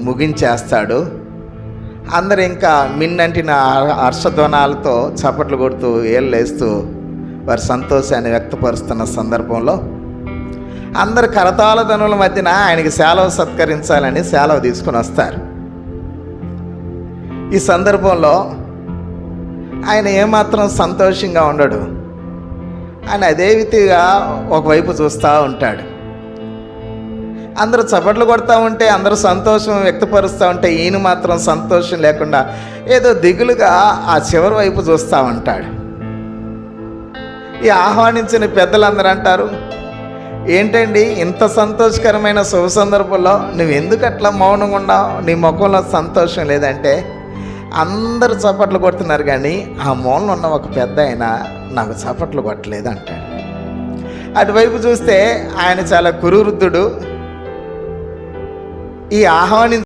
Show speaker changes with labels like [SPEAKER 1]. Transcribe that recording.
[SPEAKER 1] ముగించేస్తాడు. అందరు ఇంకా మిన్నంటిన హర్షధ్వనాలతో చప్పట్లు కొడుతూ ఏళ్ళేస్తూ వారి సంతోషాన్ని వ్యక్తపరుస్తున్న సందర్భంలో అందరు కరతాళ ధనుల మధ్యన ఆయనకి సెలవు సత్కరించాలని సెలవు తీసుకుని వస్తారు. ఈ సందర్భంలో ఆయన ఏమాత్రం సంతోషంగా ఉండడు. ఆయన అదే విధిగా ఒకవైపు చూస్తూ ఉంటాడు. అందరూ చప్పట్లు కొడతా ఉంటే, అందరూ సంతోషం వ్యక్తపరుస్తూ ఉంటే, ఈయన మాత్రం సంతోషం లేకుండా ఏదో దిగులుగా ఆ చివరి వైపు చూస్తూ ఉంటాడు. ఈ ఆహ్వానించిన పెద్దలందరూ అంటారు, ఏంటండి ఇంత సంతోషకరమైన శుభ సందర్భంలో నువ్వు ఎందుకు అట్లా మౌనంగా ఉన్నావు, నీ ముఖంలో సంతోషం లేదంటే, అందరూ చప్పట్లు కొడుతున్నారు కానీ ఆ మూలలో ఉన్న ఒక పెద్ద ఆయన నాకు చప్పట్లు కొట్టలేదు అంటాడు. అటువైపు చూస్తే ఆయన చాలా కురువృద్ధుడు. ఈ